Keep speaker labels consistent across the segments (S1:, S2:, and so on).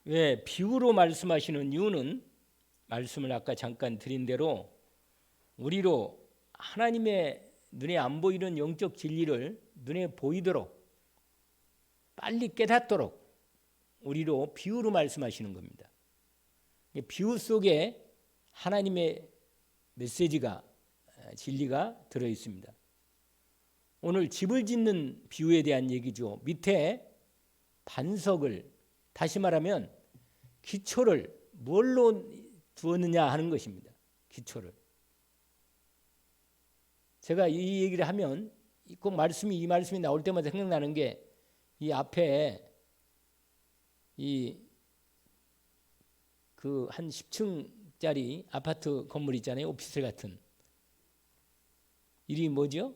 S1: 왜 비유로 말씀하시는 이유는 말씀을 아까 잠깐 드린 대로 우리로 하나님의 눈에 안 보이는 영적 진리를 눈에 보이도록 빨리 깨닫도록 우리로 비유로 말씀하시는 겁니다. 비유 속에 하나님의 메시지가 진리가 들어 있습니다. 오늘 집을 짓는 비유에 대한 얘기죠. 밑에 반석을 다시 말하면 기초를 뭘로 두었느냐 하는 것입니다. 기초를. 제가 이 얘기를 하면 꼭 이 말씀이 나올 때마다 생각나는 게 이 앞에 그 한 10층짜리 아파트 건물 있잖아요. 오피스텔 같은. 이름이 뭐죠?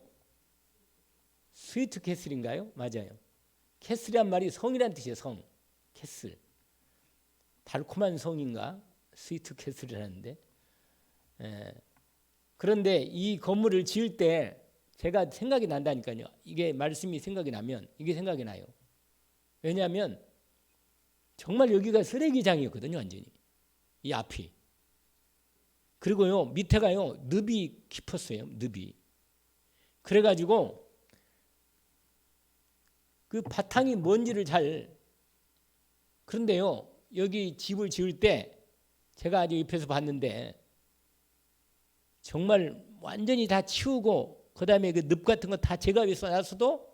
S1: 스위트 캐슬인가요? 맞아요. 캐슬이란 말이 성이란 뜻이에요. 성. 캐슬. 달콤한 성인가? 스위트 캐슬이라는데. 그런데 이 건물을 지을 때 제가 생각이 난다니까요. 이게 말씀이 생각이 나면 이게 생각이 나요. 왜냐하면 정말 여기가 쓰레기장이었거든요. 완전히. 이 앞이. 그리고요. 밑에가요. 늪이 깊었어요. 늪이. 그래가지고 그 바탕이 뭔지를 그런데요. 여기 집을 지을 때 제가 아주 옆에서 봤는데 정말 완전히 다 치우고 그다음에 그 늪 같은 거 다 제거해 놨어도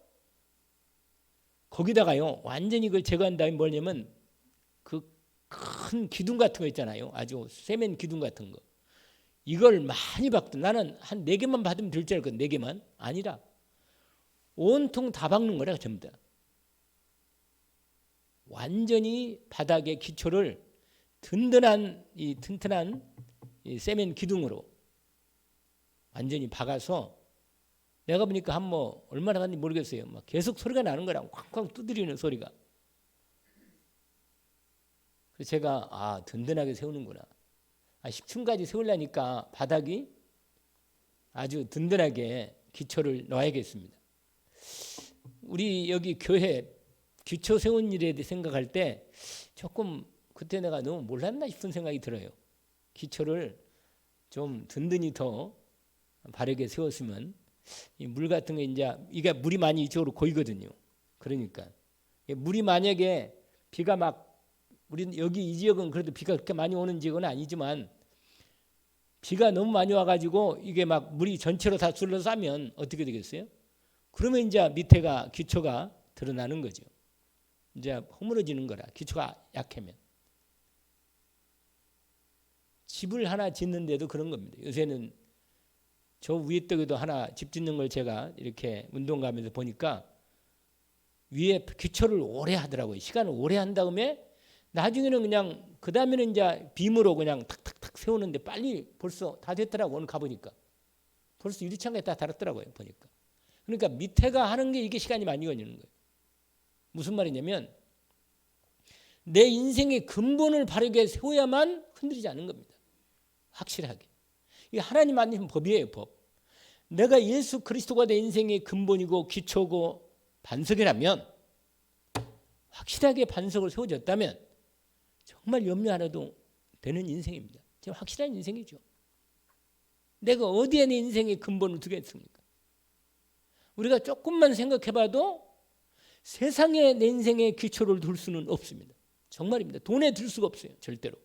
S1: 거기다가요. 완전히 그걸 제거한 다음에 뭐냐면 그 큰 기둥 같은 거 있잖아요. 아주 세면 기둥 같은 거. 이걸 많이 박든 나는 한 4개만 받으면 될 줄 알거든. 4개만. 아니라 온통 다 박는 거라 전부 다. 완전히 바닥의 기초를 튼튼한 이 세면 기둥으로 완전히 박아서 내가 보니까 얼마나 갔는지 모르겠어요. 막 계속 소리가 나는 거랑 쾅쾅 두드리는 소리가. 그래서 제가 든든하게 세우는구나. 10층까지 세우려니까 바닥이 아주 든든하게 기초를 넣어야겠습니다. 우리 여기 교회 기초 세운 일에 대해 생각할 때 조금 그때 내가 너무 몰랐나 싶은 생각이 들어요. 기초를 좀 든든히 더 바르게 세웠으면 이 물 같은 게 이게 물이 많이 이쪽으로 고이거든요. 그러니까 물이 만약에 비가 우리 여기 이 지역은 그래도 비가 그렇게 많이 오는 지역은 아니지만 비가 너무 많이 와가지고 이게 물이 전체로 다 둘러싸면 어떻게 되겠어요? 그러면 이제 밑에가 기초가 드러나는 거죠. 이제 허물어지는 거라. 기초가 약하면. 집을 하나 짓는데도 그런 겁니다. 요새는 저 위에 떡에도 하나 집 짓는 걸 제가 이렇게 운동 가면서 보니까 위에 기초를 오래 하더라고요. 시간을 오래 한 다음에 나중에는 그냥 그 다음에는 이제 빔으로 그냥 탁탁탁 세우는데 빨리 벌써 다 됐더라고. 오늘 가보니까 벌써 유리창에 다 달았더라고요. 보니까. 그러니까 밑에가 하는 게 이게 시간이 많이 걸리는 거예요. 무슨 말이냐면 내 인생의 근본을 바르게 세워야만 흔들리지 않는 겁니다. 확실하게. 이게 하나님 만드신 법이에요. 법. 내가 예수 그리스도가 내 인생의 근본이고 기초고 반석이라면 확실하게 반석을 세워졌다면 정말 염려 안 해도 되는 인생입니다. 지금 확실한 인생이죠. 내가 어디에 내 인생의 근본을 두겠습니까? 우리가 조금만 생각해봐도 세상에 내 인생의 기초를 둘 수는 없습니다. 정말입니다. 돈에 둘 수가 없어요. 절대로.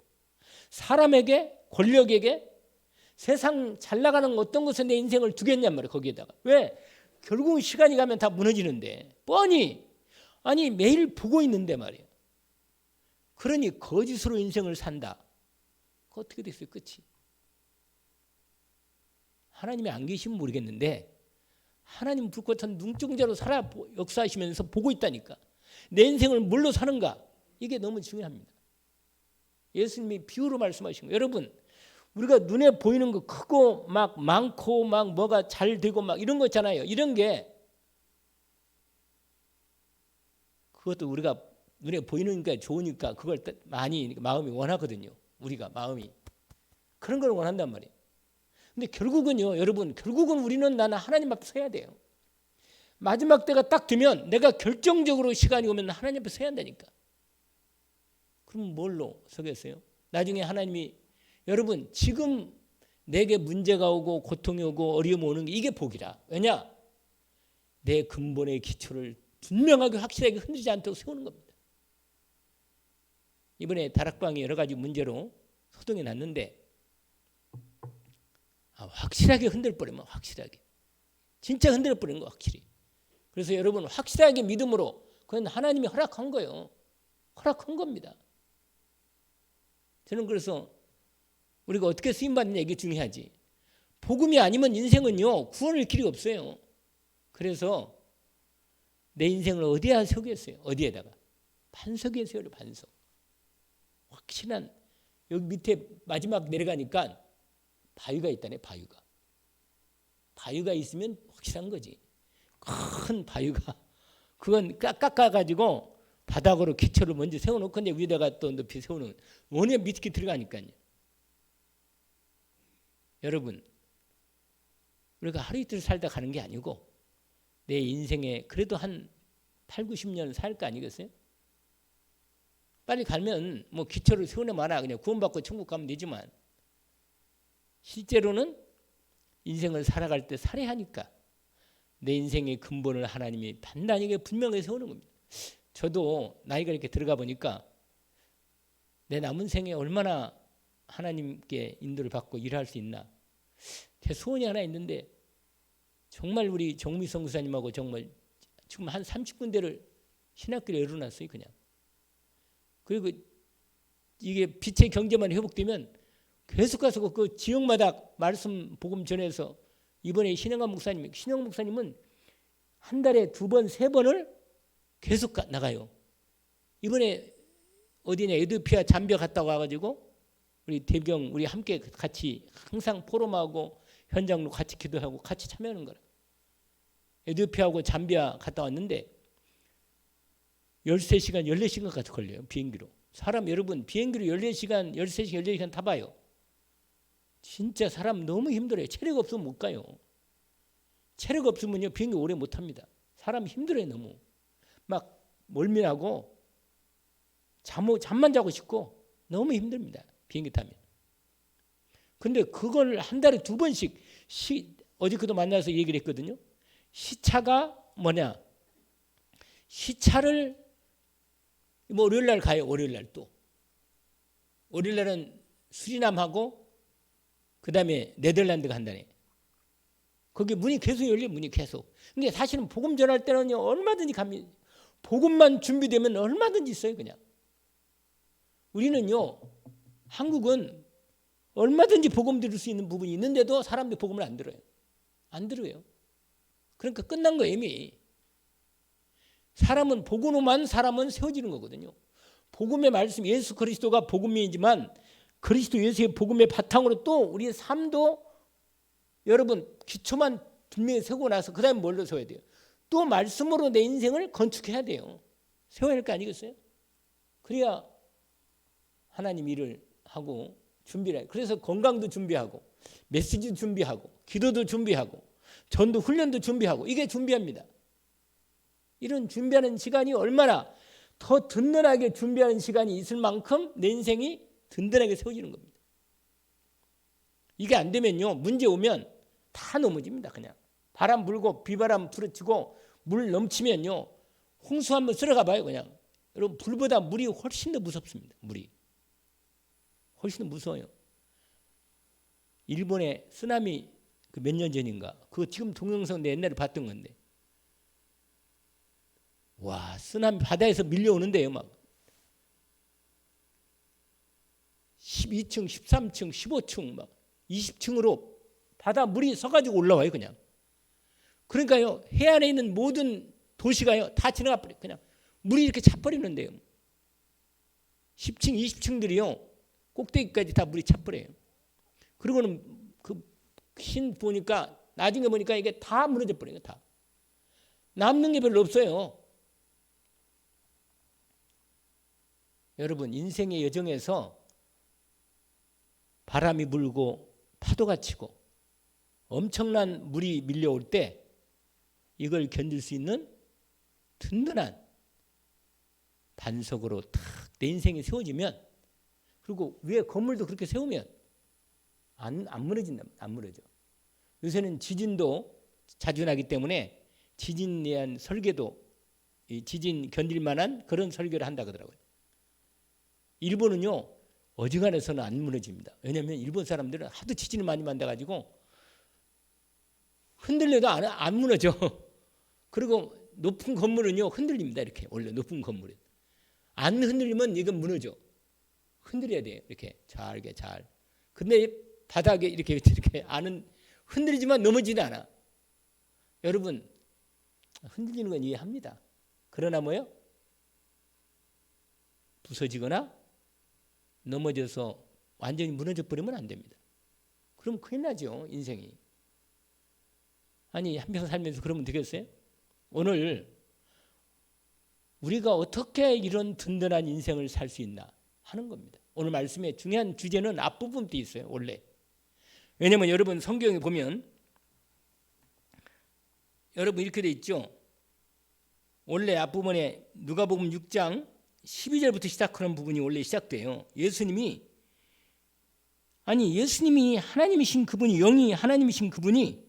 S1: 사람에게, 권력에게, 세상 잘 나가는 어떤 것에 내 인생을 두겠냔 말이에요. 거기에다가. 왜? 결국 시간이 가면 다 무너지는데 뻔히 매일 보고 있는데 말이에요. 그러니 거짓으로 인생을 산다. 그거 어떻게 됐어요? 끝이. 하나님이 안 계시면 모르겠는데 하나님 불꽃한 눈동자로 살아 역사하시면서 보고 있다니까. 내 인생을 뭘로 사는가? 이게 너무 중요합니다. 예수님이 비유로 말씀하신 거예요. 여러분, 우리가 눈에 보이는 거 크고 많고 뭐가 잘 되고 이런 거 있잖아요. 이런 게 그것도 우리가 눈에 보이는 게 좋으니까 그걸 많이 마음이 원하거든요. 우리가 마음이. 그런 걸 원한단 말이에요. 근데 결국은요, 여러분, 우리는 나는 하나님 앞에 서야 돼요. 마지막 때가 딱 되면 내가 결정적으로 시간이 오면 하나님 앞에 서야 한다니까. 그럼 뭘로 서겠어요? 나중에 하나님이 여러분 지금 내게 문제가 오고 고통이 오고 어려움이 오는 게 이게 복이라. 왜냐? 내 근본의 기초를 분명하게 확실하게 흔들리지 않도록 세우는 겁니다. 이번에 다락방이 여러 가지 문제로 소동이 났는데 확실하게 흔들버리면 확실하게 진짜 흔들어버리는 거 확실히. 그래서 여러분 확실하게 믿음으로 그건 하나님이 허락한 거예요. 허락한 겁니다. 저는 그래서 우리가 어떻게 쓰임받느냐 이게 중요하지. 복음이 아니면 인생은요 구원할 길이 없어요. 그래서 내 인생을 어디에 세우겠어요? 어디에다가? 반석에 세워요. 반석. 확실한 여기 밑에 마지막 내려가니까 바위가 있다네. 바위가 있으면 확실한 거지. 큰 바위가 그건 깎아가지고 바닥으로 기초를 먼저 세워놓고 이제 위에다가 또 높이 세우는 원에 밑에 들어가니까요. 여러분 우리가 하루 이틀 살다 가는 게 아니고 내 인생에 그래도 한 8, 90년 살 거 아니겠어요? 빨리 가면 뭐 기초를 세워놔마나 그냥 구원받고 천국 가면 되지만 실제로는 인생을 살아갈 때 살아야 하니까 내 인생의 근본을 하나님이 단단하게 분명히 세우는 겁니다. 저도 나이가 이렇게 들어가 보니까 내 남은 생에 얼마나 하나님께 인도를 받고 일할 수 있나. 제 소원이 하나 있는데 정말 우리 정미성 교사님하고 정말 지금 한 30군데를 신학교를 열어놨어요. 그냥. 그리고 이게 빛의 경제만 회복되면 계속 가서 그 지역마다 말씀 복음 전해서 이번에 신영환 목사님은 한 달에 2번, 3번을 계속 나가요. 이번에 어디냐 에티오피아 잠비아 갔다 와가지고 우리 대경 우리 함께 같이 항상 포럼하고 현장으로 같이 기도하고 같이 참여하는 거라. 에티오피아하고 잠비아 갔다 왔는데 13시간, 14시간까지 걸려요. 비행기로. 사람 여러분 비행기로 14시간, 13시간, 14시간 타봐요. 진짜 사람 너무 힘들어요. 체력 없으면 못 가요. 체력 없으면요 비행기 오래 못 탑니다. 사람 힘들어요. 너무. 막 멀미나고 잠만 자고 싶고 너무 힘듭니다. 비행기 타면. 근데 그걸 한 달에 2번씩 어저께도 만나서 얘기를 했거든요. 시차가 뭐냐? 시차를 뭐 월요일 날 가요. 월요일 날 또. 월요일 날은 수리남하고 그다음에 네덜란드 간다네. 거기 문이 계속 열려. 문이 계속. 근데 사실은 복음 전할 때는요 얼마든지 갑니다. 복음만 준비되면 얼마든지 있어요. 그냥. 우리는요 한국은 얼마든지 복음 들을 수 있는 부분이 있는데도 사람들이 복음을 안 들어요. 안 들어요. 그러니까 끝난 거예요 이미. 사람은 복음으로만 사람은 세워지는 거거든요. 복음의 말씀 예수 그리스도가 복음이지만 그리스도 예수의 복음의 바탕으로 또 우리의 삶도 여러분 기초만 분명히 세우고 나서 그 다음에 뭘로 세워야 돼요? 또 말씀으로 내 인생을 건축해야 돼요. 세워야 할 거 아니겠어요? 그래야 하나님 일을 하고 준비를 해요. 그래서 건강도 준비하고 메시지도 준비하고 기도도 준비하고 전도 훈련도 준비하고 이게 준비합니다. 이런 준비하는 시간이 얼마나 더 든든하게 준비하는 시간이 있을 만큼 내 인생이 든든하게 세워지는 겁니다. 이게 안 되면요 문제 오면 다 넘어집니다. 그냥 바람 불고 비바람 부러치고 물 넘치면요 홍수 한번 쓸어가 봐요. 그냥 여러분 불보다 물이 훨씬 더 무섭습니다. 물이 훨씬 더 무서워요. 일본의 쓰나미 그 몇 년 전인가 그거 지금 동영상 내 옛날에 봤던 건데 와 쓰나미 바다에서 밀려오는데요 막 12층, 13층, 15층 막 20층으로 바다 물이 서가지고 올라와요 그냥. 그러니까요 해안에 있는 모든 도시가요 다 지나가 버려. 그냥 물이 이렇게 차버리는데요. 10층, 20층들이요 꼭대기까지 다 물이 차버려요. 그리고는 그 신 보니까 나중에 보니까 이게 다 무너져 버려요. 다 남는 게 별로 없어요. 여러분 인생의 여정에서 바람이 불고 파도가 치고 엄청난 물이 밀려올 때 이걸 견딜 수 있는 든든한 반석으로 탁 내 인생이 세워지면, 그리고 위에 건물도 그렇게 세우면 안 무너진다. 안 무너져. 요새는 지진도 자주 나기 때문에 지진에 대한 설계도, 지진 견딜 만한 그런 설계를 한다 그러더라고요. 일본은요, 어지간해서는 안 무너집니다. 왜냐하면 일본 사람들은 하도 지진을 많이 만나가지고 흔들려도 안 무너져. 그리고 높은 건물은요, 흔들립니다. 이렇게 원래 높은 건물은 안 흔들리면 이건 무너져. 흔들려야 돼요. 이렇게 잘게 잘. 근데 바닥에 이렇게 안은 흔들리지만 넘어지지 않아. 여러분, 흔들리는 건 이해합니다. 그러나 뭐요? 부서지거나 넘어져서 완전히 무너져 버리면 안 됩니다. 그럼 큰일 나죠, 인생이. 아니, 한평 살면서 그러면 되겠어요? 오늘 우리가 어떻게 이런 든든한 인생을 살 수 있나 하는 겁니다. 오늘 말씀의 중요한 주제는 앞부분도 있어요, 원래. 왜냐하면 여러분 성경에 보면 여러분 이렇게 돼 있죠. 원래 앞부분에 누가복음 6장 12절부터 시작하는 부분이 원래 시작돼요. 예수님이 하나님이신 그분이, 영이 하나님이신 그분이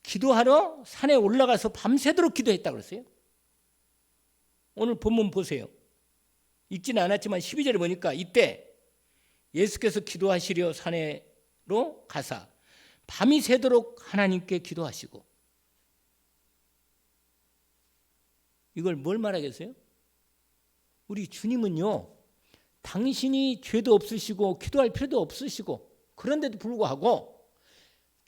S1: 기도하러 산에 올라가서 밤새도록 기도했다고 그랬어요. 오늘 본문 보세요. 읽지는 않았지만 12절에 보니까 이때 예수께서 기도하시려 산에로 가사 밤이 새도록 하나님께 기도하시고. 이걸 뭘 말하겠어요? 우리 주님은요, 당신이 죄도 없으시고 기도할 필요도 없으시고, 그런데도 불구하고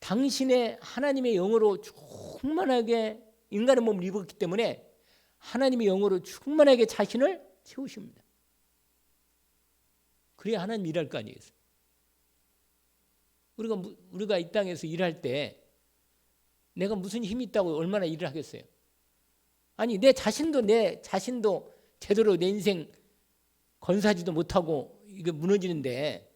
S1: 당신의 하나님의 영으로 충만하게 인간의 몸을 입었기 때문에 하나님의 영으로 충만하게 자신을 채우십니다. 그래야 하나님 일할 거 아니겠어요? 우리가 이 땅에서 일할 때 내가 무슨 힘이 있다고 얼마나 일을 하겠어요? 아니, 내 자신도 제대로 내 인생 건사지도 못하고 이게 무너지는데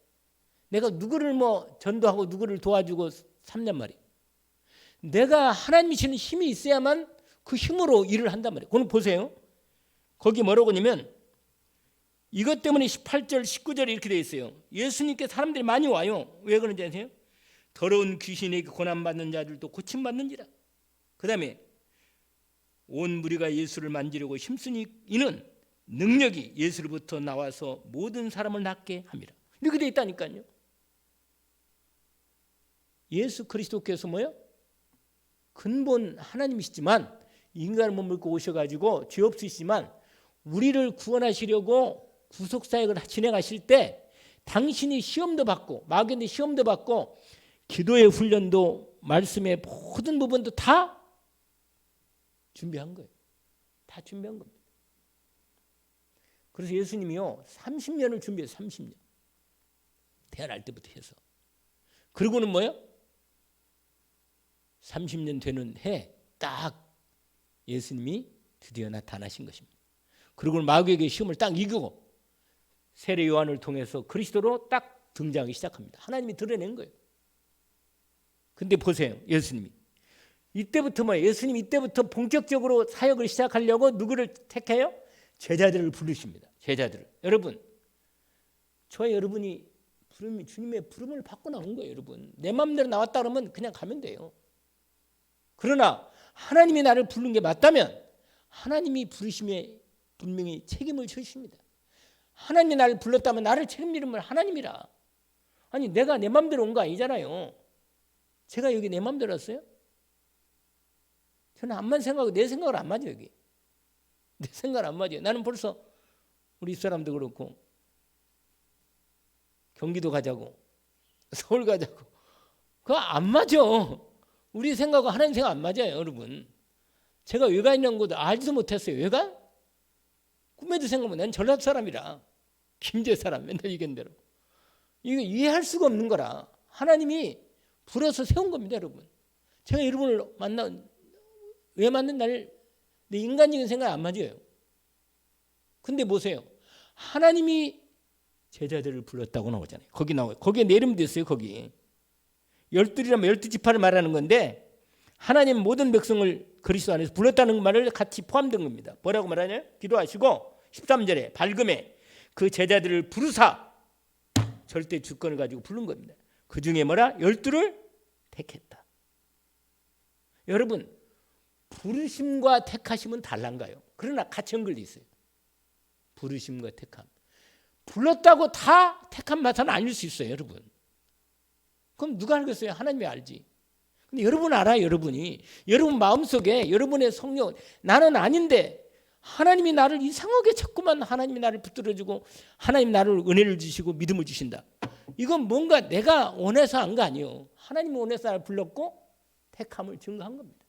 S1: 내가 누구를 전도하고 누구를 도와주고 삼냔 말이에요. 내가 하나님이 주는 힘이 있어야만 그 힘으로 일을 한단 말이에요. 그건 보세요. 거기 뭐라고 하냐면 이것 때문에 18절 19절에 이렇게 되어 있어요. 예수님께 사람들이 많이 와요. 왜 그런지 아세요? 더러운 귀신에게 고난받는 자들도 고침받는지라. 그 다음에 온 무리가 예수를 만지려고 힘쓰니 이는 능력이 예수로부터 나와서 모든 사람을 낫게 함이라. 이렇게 되어 있다니까요. 예수 그리스도께서 뭐요? 근본 하나님이시지만 인간을 몸을 오셔가지고 죄 없으시지만 우리를 구원하시려고 구속사역을 진행하실 때 당신이 시험도 받고 마귀한테 시험도 받고 기도의 훈련도 말씀의 모든 부분도 다 준비한 거예요. 다 준비한 겁니다. 그래서 예수님이요 30년을 준비해요. 30년. 태어날 때부터 해서. 그리고는 뭐예요? 30년 되는 해 딱 예수님이 드디어 나타나신 것입니다. 그리고 마귀에게 시험을 딱 이기고 세례 요한을 통해서 그리스도로 딱 등장하기 시작합니다. 하나님이 드러낸 거예요. 근데 보세요. 예수님이 이때부터 예수님 이때부터 본격적으로 사역을 시작하려고 누구를 택해요? 제자들을 부르십니다. 제자들을. 여러분, 저와 여러분이 주님의 부름을 받고 나온 거예요. 여러분, 내 마음대로 나왔다 그러면 그냥 가면 돼요. 그러나 하나님이 나를 부른 게 맞다면 하나님이 부르심에 분명히 책임을 져주십니다. 하나님이 나를 불렀다면 나를 책임지는 하나님이라. 아니, 내가 내 마음대로 온 거 아니잖아요. 제가 여기 내 마음대로 왔어요? 저는 암만 생각하고 내 생각을 안 맞아요. 여기 내 생각을 안 맞아요. 나는 벌써 우리 사람도 그렇고 경기도 가자고 서울 가자고 그거 안 맞아. 우리 생각과 하나님 생각 안 맞아요. 여러분, 제가 외가 있는 것도 알지도 못했어요. 외가? 꿈에도 생각하면 난 전라도 사람이라 김제 사람 맨날 얘기한 대로 이거 이해할 수가 없는 거라 하나님이 불어서 세운 겁니다. 여러분, 제가 여러분을 왜 만난 날 내 인간적인 생각 안 맞아요. 근데 보세요. 하나님이 제자들을 불렀다고 나오잖아요. 거기 나와요. 거기에 내 이름도 있어요. 거기 12이라면 12지파를 말하는 건데 하나님 모든 백성을 그리스도 안에서 불렀다는 말을 같이 포함된 겁니다. 뭐라고 말하냐? 기도하시고 13절에 밝음에 그 제자들을 부르사 절대 주권을 가지고 부른 겁니다. 그 중에 뭐라? 12를 택했다. 여러분, 부르심과 택하심은 달란가요? 그러나 같이 연결돼 있어요. 부르심과 택함. 불렀다고 다 택함 받아는 아닐 수 있어요, 여러분. 그럼 누가 알겠어요? 하나님이 알지. 근데 여러분 알아요, 여러분이. 여러분 마음속에 여러분의 성령, 나는 아닌데 하나님이 나를 이상하게 자꾸만 하나님이 나를 붙들어주고 하나님 나를 은혜를 주시고 믿음을 주신다. 이건 뭔가 내가 원해서 한 거 아니에요. 하나님이 원해서 나를 불렀고 택함을 증거한 겁니다.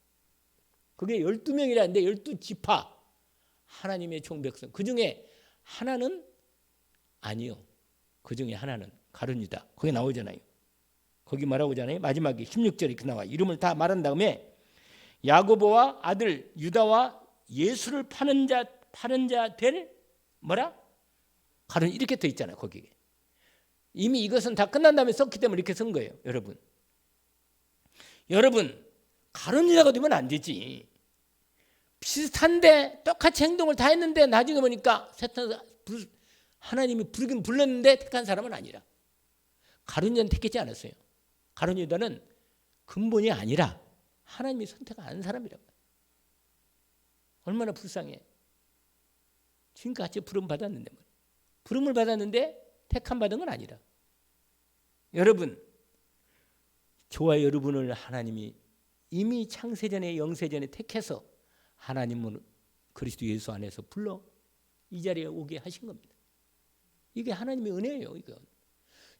S1: 그게 12명이라는데 12지파 하나님의 종백성. 그중에 하나는 아니요. 그중에 하나는 가룟유다. 거기 나오잖아요. 거기 말하고 잖아요. 마지막에 16절에 이렇게 나와. 이름을 다 말한 다음에 야고보와 아들 유다와 예수를 파는 자 될 뭐라? 가룟 이렇게 돼 있잖아요. 거기에. 이미 이것은 다 끝난 다음에 썼기 때문에 이렇게 쓴 거예요. 여러분 가룟유다가 되면 안 되지. 비슷한데 똑같이 행동을 다 했는데 나중에 보니까 하나님이 부르긴 불렀는데 택한 사람은 아니라. 가룟유다는 택하지 않았어요. 가룟유다는 근본이 아니라 하나님이 선택 안 한 사람이라고. 얼마나 불쌍해. 지금까지 부름 받았는데 부름을 받았는데 택함 받은 건 아니라. 여러분, 저와 여러분을 하나님이 이미 창세전에 영세전에 택해서 하나님은 그리스도 예수 안에서 불러 이 자리에 오게 하신 겁니다. 이게 하나님의 은혜예요. 이거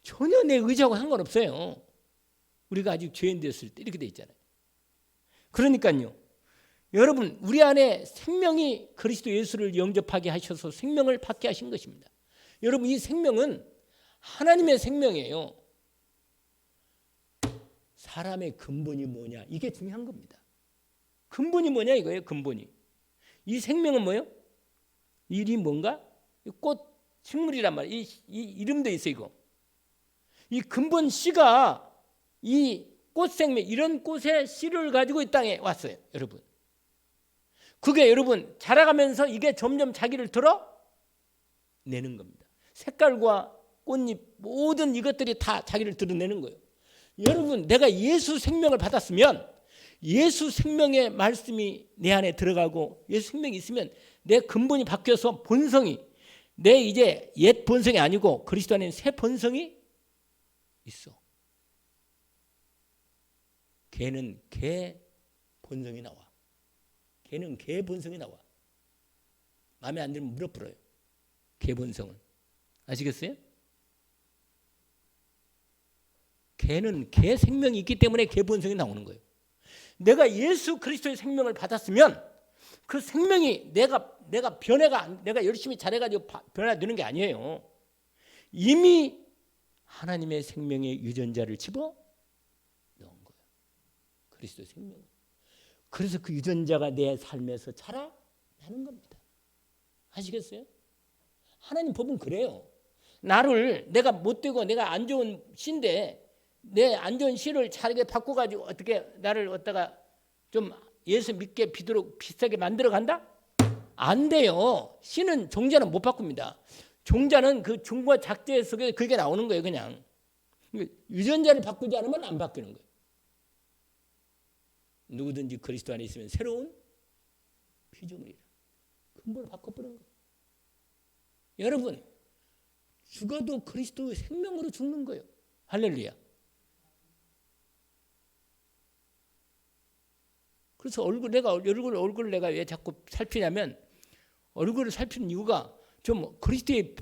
S1: 전혀 내 의지하고 상관없어요. 우리가 아직 죄인 됐을 때 이렇게 돼 있잖아요. 그러니까요, 여러분 우리 안에 생명이 그리스도 예수를 영접하게 하셔서 생명을 받게 하신 것입니다. 여러분 이 생명은 하나님의 생명이에요. 사람의 근본이 뭐냐, 이게 중요한 겁니다. 근본이 뭐냐 이거예요. 근본이. 이 생명은 뭐예요? 일이 뭔가? 꽃 식물이란 말이에요. 이 이름도 있어요. 이거. 이 근본 씨가 이 꽃생명, 이런 꽃의 씨를 가지고 이 땅에 왔어요. 여러분. 그게 여러분 자라가면서 이게 점점 자기를 드러내는 겁니다. 색깔과 꽃잎 모든 이것들이 다 자기를 드러내는 거예요. 여러분, 내가 예수 생명을 받았으면 예수 생명의 말씀이 내 안에 들어가고 예수 생명이 있으면 내 근본이 바뀌어서 본성이, 내 이제 옛 본성이 아니고 그리스도 안에 새 본성이 있어. 개는 개 본성이 나와. 개는 개 본성이 나와. 마음에 안 들면 물어버려요. 개 본성은. 아시겠어요? 개는 개 생명이 있기 때문에 개 본성이 나오는 거예요. 내가 예수 그리스도의 생명을 받았으면 그 생명이 내가 내가 열심히 잘해가지고 변화되는 게 아니에요. 이미 하나님의 생명의 유전자를 집어 넣은 거예요. 그리스도 생명. 그래서 그 유전자가 내 삶에서 자라나는 겁니다. 아시겠어요? 하나님 법은 그래요. 나를 내가 못되고 내가 안 좋은 씨인데 내 안 좋은 씨를 잘게 바꿔가지고 어떻게 나를 얻다가 좀 예수 믿게 비슷하게 만들어 간다? 안 돼요. 씨는 종자는 못 바꿉니다. 종자는 그 중과 작재 속에 그게 나오는 거예요. 그냥 유전자를 바꾸지 않으면 안 바뀌는 거예요. 누구든지 그리스도 안에 있으면 새로운 피조물이라. 근본을 바꿔버리는 거예요. 여러분, 죽어도 그리스도의 생명으로 죽는 거예요. 할렐루야. 그래서 얼굴을 내가 왜 자꾸 살피냐면, 얼굴을 살피는 이유가 좀 그리스도의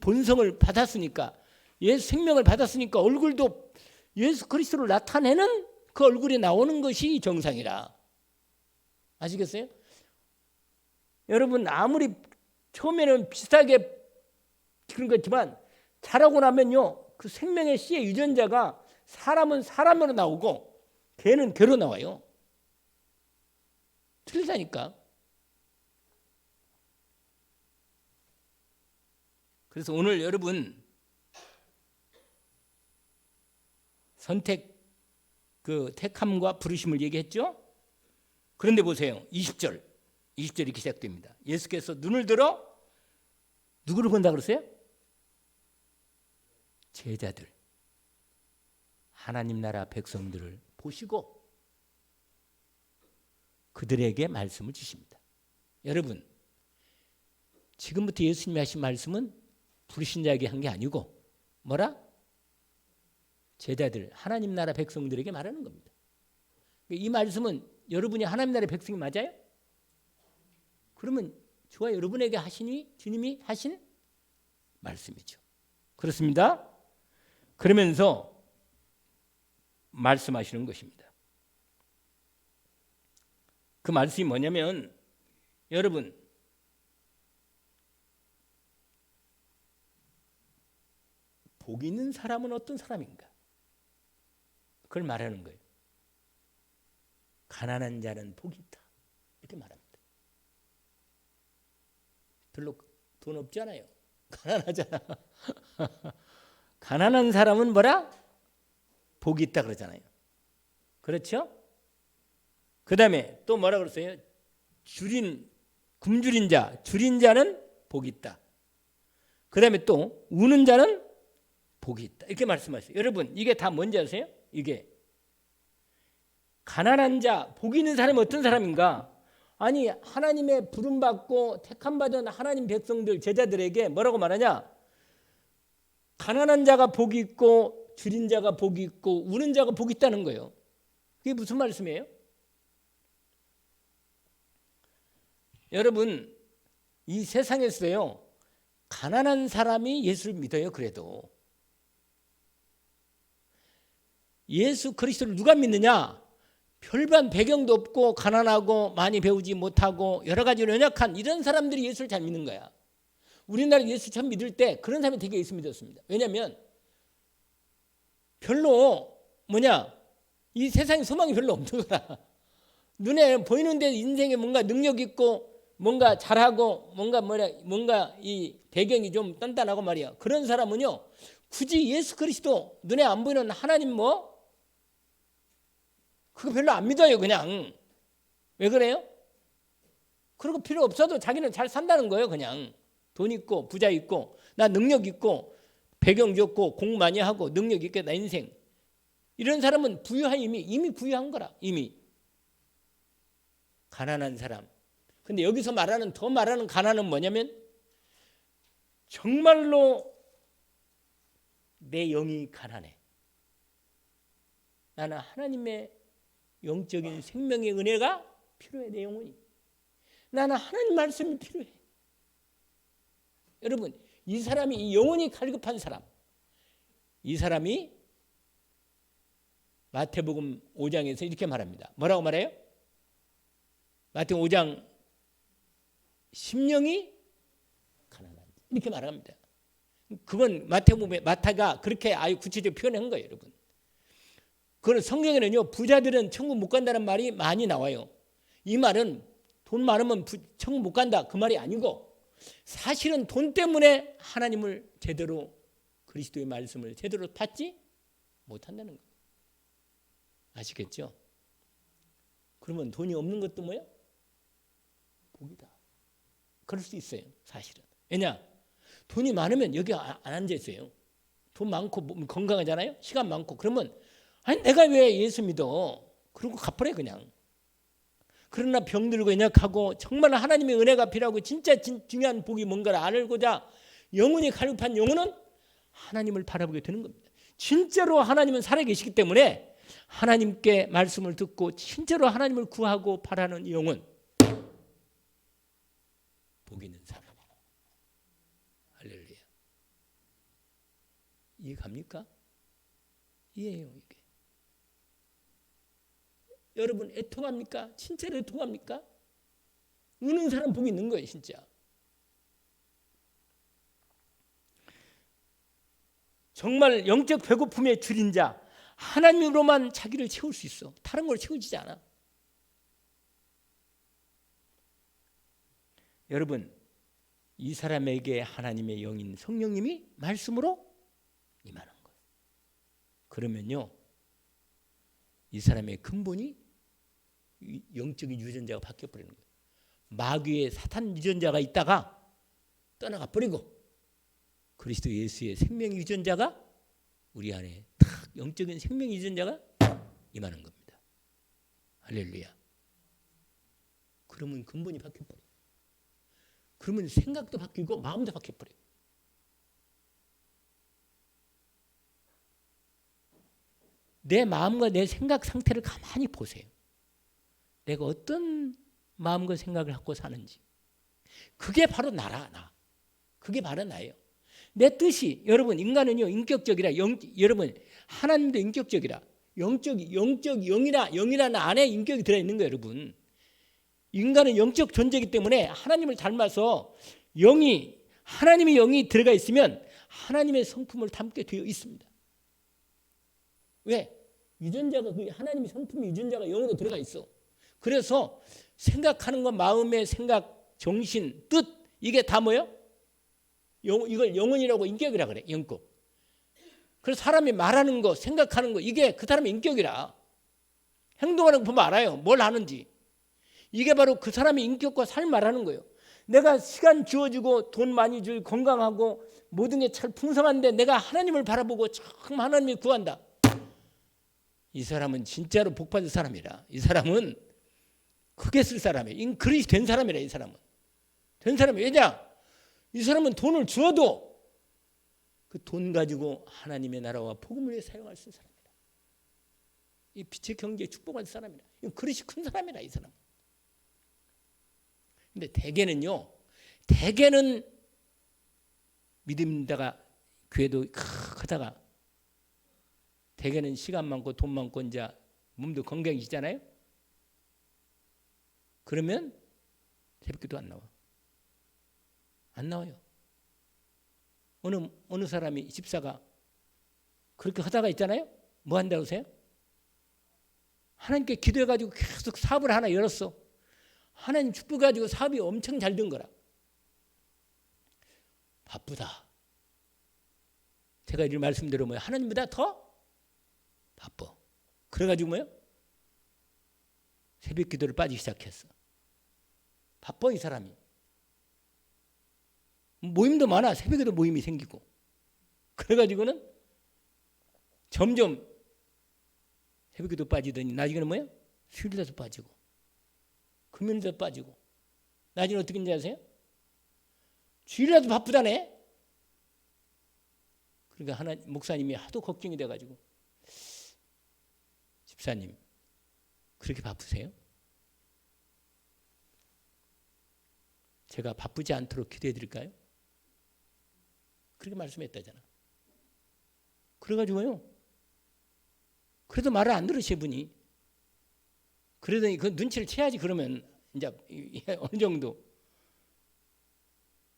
S1: 본성을 받았으니까, 예수 생명을 받았으니까 얼굴도 예수 그리스도를 나타내는 그 얼굴이 나오는 것이 정상이라. 아시겠어요? 여러분, 아무리 처음에는 비슷하게 그런 거지만 자라고 나면요, 그 생명의 씨의 유전자가 사람은 사람으로 나오고 개는 개로 나와요. 틀리다니까. 그래서 오늘 여러분 선택, 그 택함과 부르심을 얘기했죠. 그런데 보세요. 20절 이렇게 시작됩니다. 예수께서 눈을 들어 누구를 본다 그랬어요? 제자들, 하나님 나라 백성들을 보시고 그들에게 말씀을 주십니다. 여러분, 지금부터 예수님이 하신 말씀은 불신자에게 한 게 아니고 뭐라? 제자들, 하나님 나라 백성들에게 말하는 겁니다. 이 말씀은 여러분이 하나님 나라의 백성이 맞아요? 그러면 저와 여러분에게 하시니 주님이 하신 말씀이죠. 그렇습니다. 그러면서 말씀하시는 것입니다. 그 말씀이 뭐냐면 여러분, 복 있는 사람은 어떤 사람인가? 그걸 말하는 거예요. 가난한 자는 복이 있다. 이렇게 말합니다. 별로 돈 없잖아요. 가난하잖아. 가난한 사람은 뭐라? 복이 있다 그러잖아요. 그렇죠? 그 다음에 또 뭐라 그랬어요? 굶주린 자, 줄인 자는 복이 있다. 그 다음에 또 우는 자는 복이 있다. 이렇게 말씀하셨어요. 여러분, 이게 다 뭔지 아세요? 이게 가난한 자, 복 있는 사람이 어떤 사람인가? 아니, 하나님의 부름받고 택함받은 하나님 백성들, 제자들에게 뭐라고 말하냐? 가난한 자가 복이 있고 줄인 자가 복이 있고 우는 자가 복이 있다는 거예요. 그게 무슨 말씀이에요? 여러분, 이 세상에서요, 가난한 사람이 예수를 믿어요. 그래도 예수 그리스도를 누가 믿느냐? 별반 배경도 없고 가난하고 많이 배우지 못하고 여러 가지 연약한 이런 사람들이 예수를 잘 믿는 거야. 우리나라 예수 처음 믿을 때 그런 사람이 되게 예수 믿었습니다. 왜냐하면 별로 이 세상에 소망이 별로 없는 거야. 눈에 보이는데 인생에 뭔가 능력 있고 뭔가 잘하고 뭔가 이 배경이 좀 단단하고 말이야. 그런 사람은요, 굳이 예수 그리스도 눈에 안 보이는 하나님 그거 별로 안 믿어요. 그냥. 왜 그래요? 그런 거 필요 없어도 자기는 잘 산다는 거예요. 그냥 돈 있고 부자 있고 나 능력 있고 배경 좋고 공부 많이 하고 능력 있게 나 인생. 이런 사람은 부유한 이미 부유한 거라. 이미. 가난한 사람. 근데 여기서 더 말하는 가난은 뭐냐면 정말로 내 영이 가난해. 나는 하나님의 영적인 생명의 은혜가 필요해. 내 영혼이. 나는 하나님 말씀이 필요해. 여러분, 이 사람이 이 영혼이 갈급한 사람, 이 사람이 마태복음 5장에서 이렇게 말합니다. 뭐라고 말해요? 마태복음 5장 심령이 가난한 이렇게 말합니다. 그건 마태복음에 마태가 그렇게 아주 구체적으로 표현한 거예요, 여러분. 그런 성경에는요, 부자들은 천국 못 간다는 말이 많이 나와요. 이 말은 돈 많으면 천국 못 간다 그 말이 아니고 사실은 돈 때문에 하나님을 제대로 그리스도의 말씀을 제대로 받지 못한다는 거예요. 아시겠죠? 그러면 돈이 없는 것도 뭐예요? 복이다. 그럴 수 있어요, 사실은. 왜냐? 돈이 많으면 여기 안 앉아 있어요. 돈 많고 건강하잖아요. 시간 많고. 그러면 아니 내가 왜 예수 믿어? 그러고 갚으래 그냥. 그러나 병들고 연약하고 정말 하나님의 은혜가 필요하고 진짜 중요한 복이 뭔가를 알고자 영혼이 갈급한 영혼은 하나님을 바라보게 되는 겁니다. 진짜로 하나님은 살아계시기 때문에 하나님께 말씀을 듣고 진짜로 하나님을 구하고 바라는 영혼, 복 있는 사람. 할렐루야. 이해 갑니까? 이해해요 이게. 여러분 애통합니까? 진짜로 애통합니까? 우는 사람 복이 있는 거예요 진짜. 정말 영적 배고픔에 줄인 자, 하나님으로만 자기를 채울 수 있어. 다른 걸 채워지지 않아. 여러분, 이 사람에게 하나님의 영인 성령님이 말씀으로 임하는 거예요. 그러면요, 이 사람의 근본이 영적인 유전자가 바뀌어버리는 거예요. 마귀의 사탄 유전자가 있다가 떠나가 버리고 그리스도 예수의 생명 유전자가 우리 안에 탁 영적인 생명 유전자가 임하는 겁니다. 할렐루야. 그러면 근본이 바뀌어버려요. 그러면 생각도 바뀌고 마음도 바뀌어버려요. 내 마음과 내 생각 상태를 가만히 보세요. 내가 어떤 마음과 생각을 갖고 사는지. 그게 바로 나라, 나. 그게 바로 나예요. 내 뜻이, 여러분, 인간은요, 인격적이라, 여러분, 하나님도 인격적이라, 영적, 영이라는 안에 인격이 들어있는 거예요, 여러분. 인간은 영적 존재이기 때문에 하나님을 닮아서 하나님의 영이 들어가 있으면 하나님의 성품을 담게 되어 있습니다. 왜? 유전자가, 하나님의 성품의 유전자가 영으로 들어가 있어. 그래서 생각하는 것, 마음의 생각, 정신, 뜻, 이게 다 뭐예요? 이걸 영혼이라고 인격이라 그래, 영격. 그래서 사람이 말하는 거, 생각하는 거, 이게 그 사람의 인격이라. 행동하는 거 보면 알아요. 뭘 하는지. 이게 바로 그 사람의 인격과 삶 말하는 거예요. 내가 시간 주어지고 돈 많이 줄 건강하고 모든 게 잘 풍성한데 내가 하나님을 바라보고 참 하나님을 구한다. 이 사람은 진짜로 복받을 사람이라. 이 사람은 크게 쓸 사람이에요. 그릇이 된 사람이라. 이 사람은 된 사람이에요. 왜냐? 이 사람은 돈을 주어도 그 돈 가지고 하나님의 나라와 복음을 위해 사용할 수 있는 사람이다. 이 빛의 경제에 축복할 사람이다. 이 그릇이 큰 사람이라. 이 사람. 근데 대개는 믿음다가 교회도 크다가 대개는 시간 많고 돈 많고 이제 몸도 건강해지잖아요. 그러면 새벽기도 안 나와. 안 나와요. 어느 사람이 집사가 그렇게 하다가 있잖아요. 뭐 한다고 하세요? 하나님께 기도해가지고 계속 사업을 하나 열었어. 하나님 축복해가지고 사업이 엄청 잘 된 거라. 바쁘다. 제가 이 말씀대로 뭐예요? 하나님보다 더 바빠. 그래가지고 뭐예요? 새벽 기도를 빠지기 시작했어. 바빠 이 사람이. 모임도 많아. 새벽에도 모임이 생기고. 그래가지고는 점점 새벽에도 빠지더니 나중에는 뭐예요? 수요일에도 빠지고 금요일에도 빠지고 나중에 어떻게 했는지 아세요? 주일에도 바쁘다네. 그러니까 하나 목사님이 하도 걱정이 돼가지고 집사님 그렇게 바쁘세요? 제가 바쁘지 않도록 기도해 드릴까요? 그렇게 말씀했다잖아. 그래가지고요. 그래도 말을 안 들으시는 분이. 그러더니 그 눈치를 채야지. 그러면 이제 어느 정도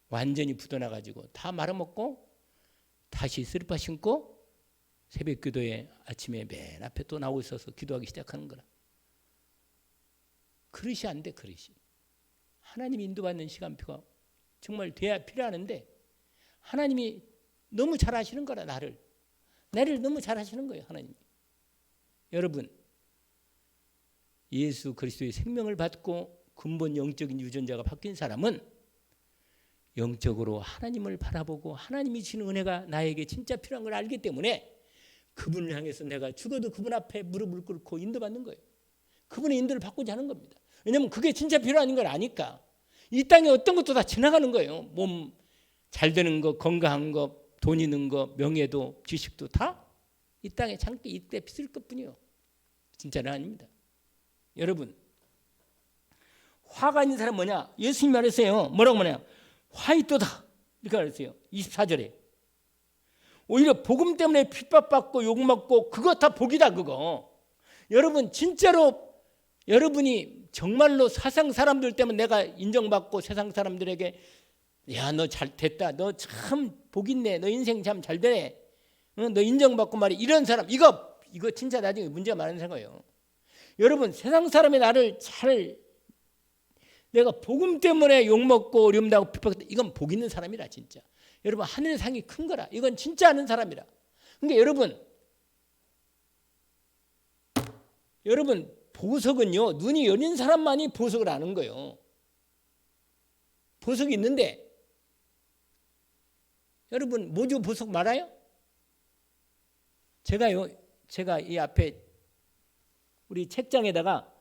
S1: 완전히 굳어나가지고 다 말아먹고 다시 슬리퍼 신고 새벽 기도에 아침에 맨 앞에 또 나오고 있어서 기도하기 시작하는 거라. 그릇이 안 돼. 그릇이. 하나님이 인도받는 시간표가 정말 돼야 필요하는데 하나님이 너무 잘 하시는 거라. 나를 너무 잘 하시는 거예요. 하나님이. 여러분 예수 그리스도의 생명을 받고 근본 영적인 유전자가 바뀐 사람은 영적으로 하나님을 바라보고 하나님이 주시는 은혜가 나에게 진짜 필요한 걸 알기 때문에 그분을 향해서 내가 죽어도 그분 앞에 무릎을 꿇고 인도받는 거예요. 그분의 인도를 받고자 하는 겁니다. 왜냐하면 그게 진짜 필요한 걸 아니까. 이 땅에 어떤 것도 다 지나가는 거예요. 몸 잘 되는 거, 건강한 거, 돈 있는 거, 명예도, 지식도 다 이 땅에 잠깐 이때 비쓸 것뿐이요. 진짜는 아닙니다. 여러분 화가 있는 사람 뭐냐? 예수님이 말했어요. 뭐라고 말해요? 화있도다 이렇게 말했어요. 24절에 오히려 복음 때문에 핍박받고 욕먹고 그거 다 복이다. 그거 여러분 진짜로 여러분이 정말로 세상 사람들 때문에 내가 인정받고 세상 사람들에게 야 너 잘 됐다, 너 참 복 있네, 너 인생 참 잘 되네, 너 인정받고 말이 이런 사람 이거 진짜 나중에 문제가 많은 거예요. 여러분 세상 사람이 나를 잘 내가 복음 때문에 욕먹고 어려움당하고 핍박했다. 이건 복 있는 사람이라 진짜. 여러분 하늘의 상이 큰 거라. 이건 진짜 아는 사람이라. 그러니까 여러분 보석은요 눈이 열린 사람만이 보석을 아는 거예요. 보석이 있는데 여러분 뭐죠? 보석 말아요? 제가 이 앞에 우리 책장에다가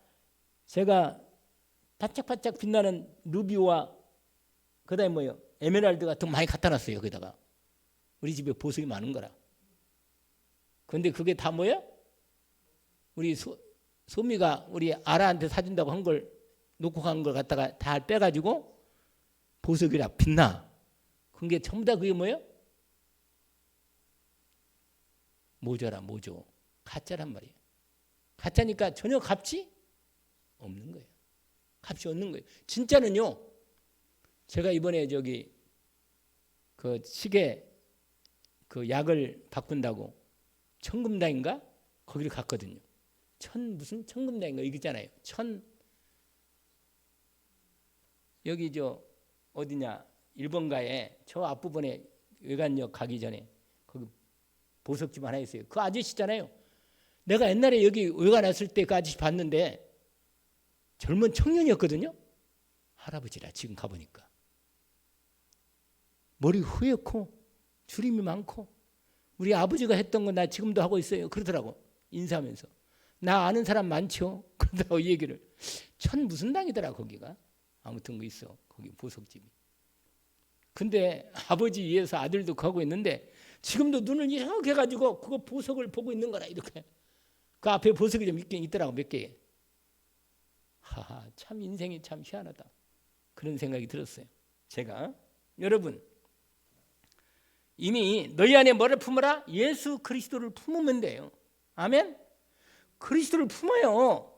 S1: 제가 반짝반짝 빛나는 루비와 그다음에 뭐요? 에메랄드 같은 거 많이 갖다 놨어요. 거기다가 우리 집에 보석이 많은 거라. 근데 그게 다 뭐야? 우리 소미가 우리 아라한테 사준다고 한 걸 놓고 간 걸 갖다가 다 빼가지고 보석이라 빛나. 그게 전부 다 그게 뭐예요? 모자라 모조. 가짜란 말이에요. 가짜니까 전혀 값이 없는 거예요. 값이 없는 거예요. 진짜는요. 제가 이번에 저기 그 시계 그 약을 바꾼다고 천금당인가 거기를 갔거든요. 무슨 천금당인가 이거 있잖아요. 여기 저 어디냐 일본가에 저 앞부분에 외관역 가기 전에 거기 보석집 하나 있어요. 그 아저씨잖아요. 내가 옛날에 여기 외관 왔을 때 그 아저씨 봤는데 젊은 청년이었거든요. 할아버지라 지금 가보니까 머리 후옇고 주름이 많고 우리 아버지가 했던 거 나 지금도 하고 있어요. 그러더라고. 인사하면서 나 아는 사람 많죠. 그러더라고. 이 얘기를 무슨 당이더라 거기가. 아무튼 그 있어 거기 보석집이. 근데 아버지 위해서 아들도 가고 있는데 지금도 눈을 이렇게 해가지고 그거 보석을 보고 있는 거라. 이렇게 그 앞에 보석이 좀 있긴 있더라고. 몇 개. 하하, 참 인생이 참 희한하다. 그런 생각이 들었어요. 제가 여러분 이미 너희 안에 뭐를 품어라? 예수 그리스도를 품으면 돼요. 아멘. 그리스도를 품어요.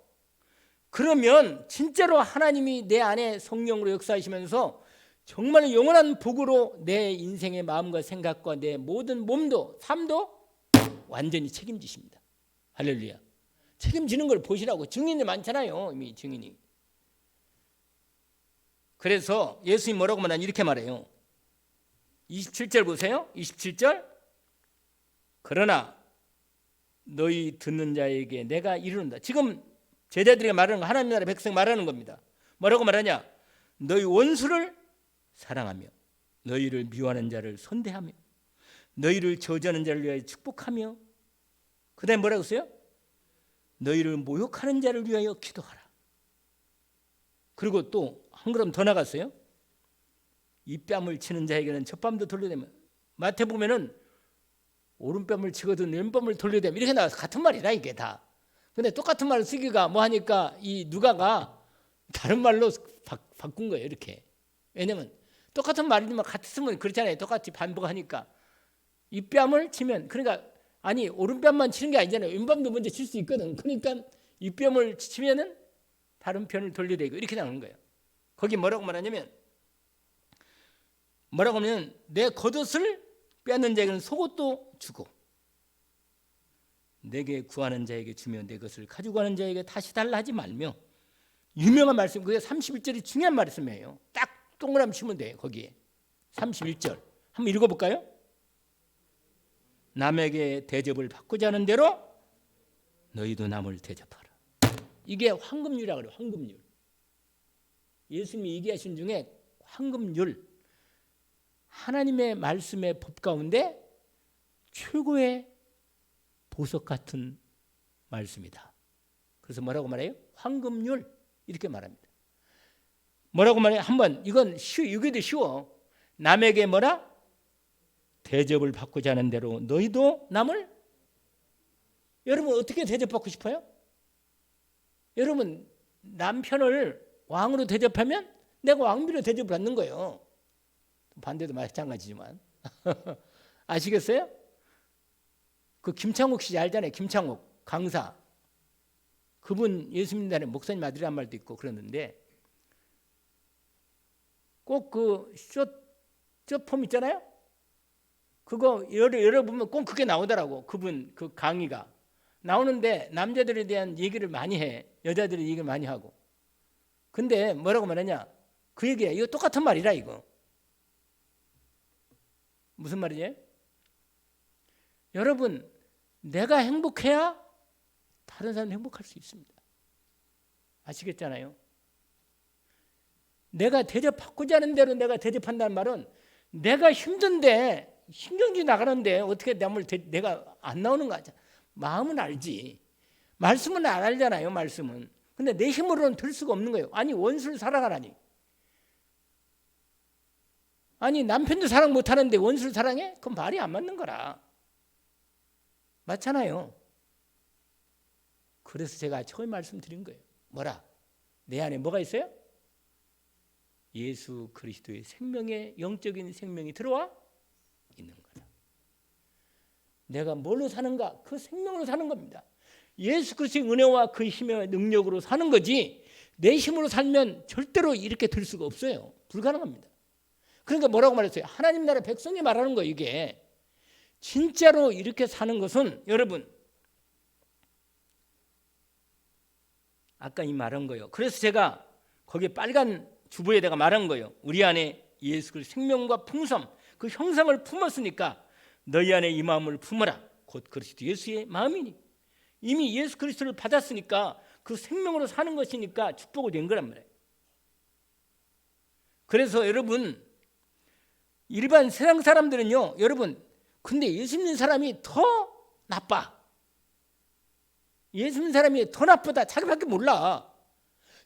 S1: 그러면 진짜로 하나님이 내 안에 성령으로 역사하시면서 정말 영원한 복으로 내 인생의 마음과 생각과 내 모든 몸도 삶도 완전히 책임지십니다. 할렐루야. 책임지는 걸 보시라고. 증인이 많잖아요. 이미 증인이. 그래서 예수님 뭐라고 말하냐 이렇게 말해요. 27절 보세요. 27절. 그러나 너희 듣는 자에게 내가 이르는다. 지금 제자들이 말하는 거 하나님 나라 백성 말하는 겁니다. 뭐라고 말하냐? 너희 원수를 사랑하며 너희를 미워하는 자를 선대하며 너희를 저주하는 자를 위하여 축복하며 그 다음에 뭐라고 했어요? 너희를 모욕하는 자를 위하여 기도하라. 그리고 또 한 걸음 더 나갔어요. 이 뺨을 치는 자에게는 저 뺨도 돌려대면 마태복음에는 오른뺨을 치거든 왼뺨을 돌려대면 이렇게 나와서 같은 말이라 이게 다. 근데 똑같은 말을 쓰기가 뭐 하니까 이 누가가 다른 말로 바꾼 거예요. 이렇게. 왜냐면 똑같은 말이지만 같이 쓰면 그렇잖아요. 똑같이 반복하니까. 이 뺨을 치면 그러니까 아니 오른뺨만 치는 게 아니잖아요. 왼뺨도 먼저 칠 수 있거든. 그러니까 이 뺨을 치면은 다른 편을 돌려대고 이렇게 나오는 거예요. 거기 뭐라고 말하냐면 뭐라고 하면 내 겉옷을 빼앗는 자에게는 속옷도 주고 내게 구하는 자에게 주며 내 것을 가지고 가는 자에게 다시 달라 하지 말며. 유명한 말씀. 그게 31절이 중요한 말씀이에요. 딱 동그라미 치면 돼요. 거기에 31절 한번 읽어볼까요? 남에게 대접을 받고자 하는 대로 너희도 남을 대접하라. 이게 황금률이라고 그래요. 황금률. 예수님이 얘기하신 중에 황금률, 하나님의 말씀의 법 가운데 최고의 보석 같은 말씀이다. 그래서 뭐라고 말해요? 황금률 이렇게 말합니다. 뭐라고 말해요? 한번 이건 이게도 쉬워. 남에게 뭐라? 대접을 받고자 하는 대로 너희도 남을. 여러분 어떻게 대접받고 싶어요? 여러분 남편을 왕으로 대접하면 내가 왕비로 대접받는 거예요. 반대도 마찬가지지만 아시겠어요? 그 김창욱 씨 알잖아요. 김창욱 강사. 그분 예수님 나라의 목사님 아들이란 말도 있고 그러는데 꼭 그 쇼폼 있잖아요. 그거 열어보면 꼭 그게 나오더라고. 그분 그 강의가 나오는데 남자들에 대한 얘기를 많이 해. 여자들이 얘기를 많이 하고. 근데 뭐라고 말하냐? 그 얘기야. 이거 똑같은 말이라 이거. 무슨 말이지? 여러분 내가 행복해야 다른 사람도 행복할 수 있습니다. 아시겠잖아요? 내가 대접받고자 하는 대로 내가 대접한다는 말은 내가 힘든데 신경이 나가는데 어떻게 내가 안 나오는가? 마음은 알지. 말씀은 안 알잖아요. 말씀은. 근데 내 힘으로는 들 수가 없는 거예요. 아니 원수를 사랑하라니. 아니 남편도 사랑 못하는데 원수를 사랑해? 그건 말이 안 맞는 거라. 맞잖아요. 그래서 제가 처음 말씀드린 거예요. 뭐라? 내 안에 뭐가 있어요? 예수 그리스도의 생명의 영적인 생명이 들어와 있는 거다. 내가 뭘로 사는가? 그 생명으로 사는 겁니다. 예수 그리스도의 은혜와 그 힘의 능력으로 사는 거지 내 힘으로 살면 절대로 이렇게 될 수가 없어요. 불가능합니다. 그러니까 뭐라고 말했어요? 하나님 나라 백성이 말하는 거예요. 이게 진짜로 이렇게 사는 것은 여러분 아까 이 말한 거예요. 그래서 제가 거기에 빨간 주보에다가 말한 거예요. 우리 안에 예수 그리스도의 생명과 풍성 그 형상을 품었으니까 너희 안에 이 마음을 품어라. 곧 그리스도 예수의 마음이니 이미 예수 그리스도를 받았으니까 그 생명으로 사는 것이니까 축복이 된 거란 말이에요. 그래서 여러분 일반 세상 사람들은요. 여러분 근데 예수 믿는 사람이 더 나빠. 예수 믿는 사람이 더 나쁘다. 자기밖에 몰라.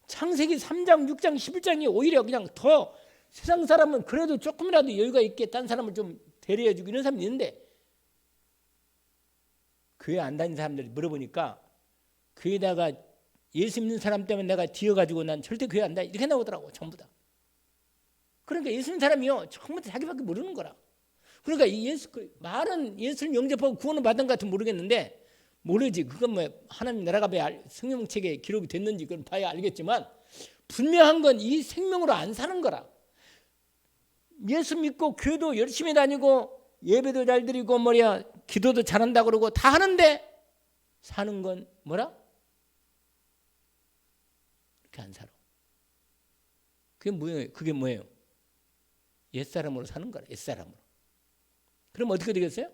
S1: 창세기 3장, 6장, 11장이 오히려 그냥 더 세상 사람은 그래도 조금이라도 여유가 있게 딴 사람을 좀 대리해주고 이런 사람이 있는데 교회 안 다니는 사람들 물어보니까 교회에다가 예수 믿는 사람 때문에 내가 뒤어가지고 난 절대 교회 안 다니 이렇게 나오더라고 전부 다. 그러니까 예수 믿는 사람이요 전부 다 자기밖에 모르는 거라. 그러니까 이 말은 예수를 영접하고 구원을 받은 것 같으면 모르겠는데 모르지. 그건 뭐 하나님 나라가 왜 성경책에 기록이 됐는지 그건 봐야 알겠지만 분명한 건 이 생명으로 안 사는 거라. 예수 믿고 교회도 열심히 다니고 예배도 잘 드리고 기도도 잘한다 그러고 다 하는데 사는 건 뭐라? 이렇게 안 살아. 그게 뭐예요? 옛사람으로 사는 거라. 옛사람으로. 그럼 어떻게 되겠어요?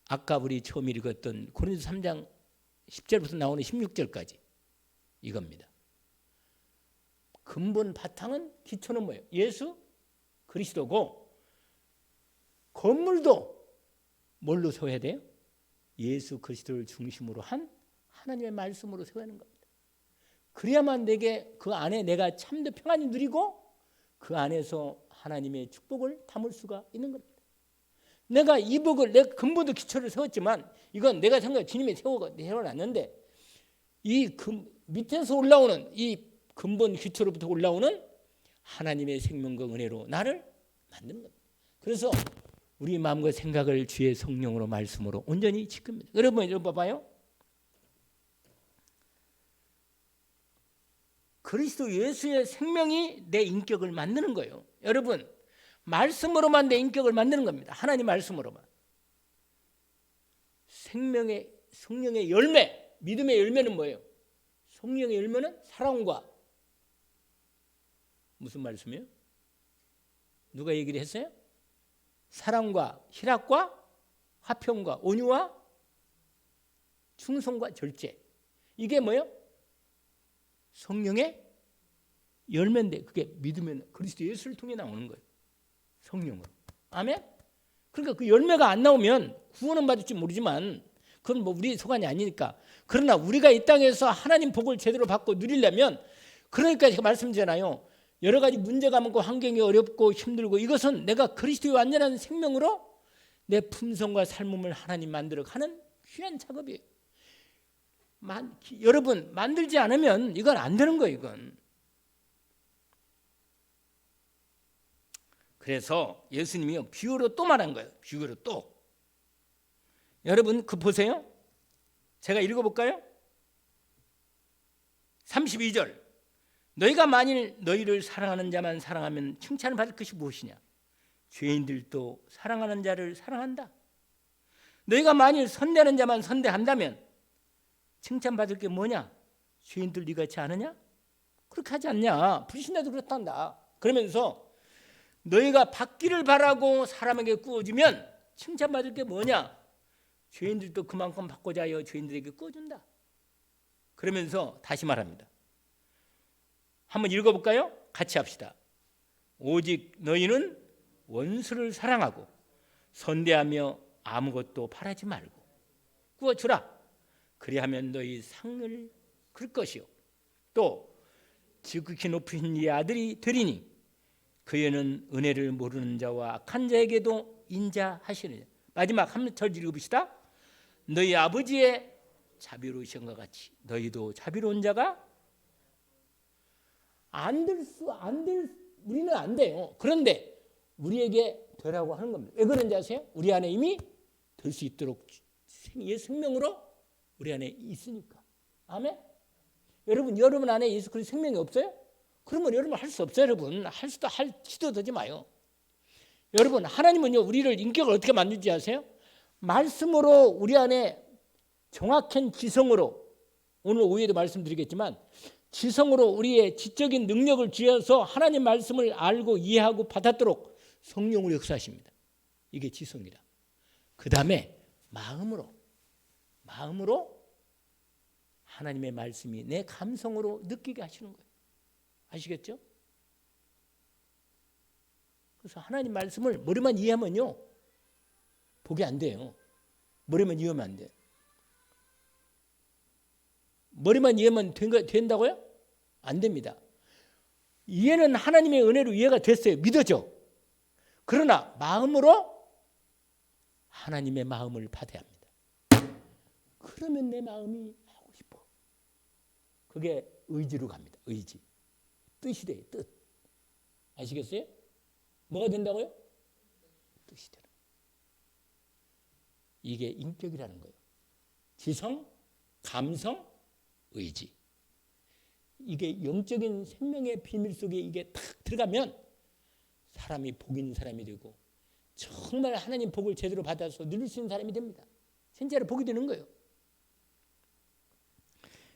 S1: 아까 우리 처음 읽었던 고린도서 3장 10절부터 나오는 16절까지 이겁니다. 근본 바탕은 기초는 뭐예요? 예수 그리스도고 건물도 뭘로 세워야 돼요? 예수 그리스도를 중심으로 한 하나님의 말씀으로 세워야 하는 겁니다. 그래야만 그 안에 내가 참된 평안이 누리고 그 안에서 하나님의 축복을 담을 수가 있는 겁니다. 내가 이복을 내 근본도 기초를 세웠지만 이건 내가 생각해 주님이 세워놨는데 이 밑에서 올라오는 이 근본 기초로부터 올라오는 하나님의 생명과 은혜로 나를 만드는 겁니다. 그래서 우리 마음과 생각을 주의 성령으로 말씀으로 온전히 지킵니다. 여러분 봐봐요. 그리스도 예수의 생명이 내 인격을 만드는 거예요. 여러분 말씀으로만 내 인격을 만드는 겁니다. 하나님 말씀으로만. 성령의 열매, 믿음의 열매는 뭐예요? 성령의 열매는 사랑과 무슨 말씀이에요? 누가 얘기를 했어요? 사랑과 희락과 화평과 온유와 충성과 절제. 이게 뭐예요? 성령의 열매인데 그게 믿으면 그리스도 예수를 통해 나오는 거예요. 성령으로. 아멘? 그러니까 그 열매가 안 나오면 구원은 받을지 모르지만 그건 뭐 우리 소관이 아니니까. 그러나 우리가 이 땅에서 하나님 복을 제대로 받고 누리려면 그러니까 제가 말씀드리잖아요. 여러 가지 문제가 많고 환경이 어렵고 힘들고 이것은 내가 그리스도의 완전한 생명으로 내 품성과 삶을 하나님 만들어가는 귀한 작업이에요. 여러분 만들지 않으면 이건 안 되는 거예요. 이건. 그래서 예수님이 비유로 또 말한 거예요. 비유로 또. 여러분 그 보세요. 제가 읽어볼까요? 32절. 너희가 만일 너희를 사랑하는 자만 사랑하면 칭찬을 받을 것이 무엇이냐? 죄인들도 사랑하는 자를 사랑한다. 너희가 만일 선대하는 자만 선대한다면 칭찬받을 게 뭐냐? 죄인들 네같이 않으냐? 그렇게 하지 않냐? 불신자도 그렇단다. 그러면서 너희가 받기를 바라고 사람에게 꾸어주면 칭찬받을 게 뭐냐? 죄인들도 그만큼 받고자 하여 죄인들에게 꾸어준다. 그러면서 다시 말합니다. 한번 읽어볼까요? 같이 합시다. 오직 너희는 원수를 사랑하고 선대하며 아무것도 바라지 말고 구워주라. 그리하면 너희 상을 그럴 것이요 또 지극히 높으신 네 아들이 되리니 그에는 은혜를 모르는 자와 악한 자에게도 인자하시느니라. 마지막 한 절 읽어봅시다. 너희 아버지의 자비로우신 것 같이 너희도 자비로운 자가 우리는 안 돼요. 그런데 우리에게 되라고 하는 겁니다. 왜 그런지 아세요? 우리 안에 이미 될 수 있도록 예수 생명으로 우리 안에 있으니까. 아멘. 여러분 안에 예수 그리스도 생명이 없어요? 그러면 여러분 할 수 없어요. 여러분 할지도 되지 마요. 여러분 하나님은요 우리를 인격을 어떻게 만들지 아세요? 말씀으로 우리 안에 정확한 지성으로, 오늘 오후에도 말씀드리겠지만 지성으로 우리의 지적인 능력을 쥐어서 하나님 말씀을 알고 이해하고 받아도록 성령으로 역사하십니다. 이게 지성이다. 그 다음에 마음으로 하나님의 말씀이 내 감성으로 느끼게 하시는 거예요. 아시겠죠? 그래서 하나님 말씀을 머리만 이해하면요 복이 안 돼요. 머리만 이해하면 안 돼요. 머리만 이해하면 된다고요? 안 됩니다. 이해는 하나님의 은혜로 이해가 됐어요. 믿어져. 그러나 마음으로 하나님의 마음을 받아야 합니다. 그러면 내 마음이 하고 싶어. 그게 의지로 갑니다. 의지. 뜻이 돼요. 뜻. 아시겠어요? 뭐가 된다고요? 뜻이 되는. 이게 인격이라는 거예요. 지성, 감성, 의지. 이게 영적인 생명의 비밀 속에 이게 탁 들어가면 사람이 복 있는 사람이 되고 정말 하나님 복을 제대로 받아서 누릴 수 있는 사람이 됩니다. 진짜로 복이 되는 거예요.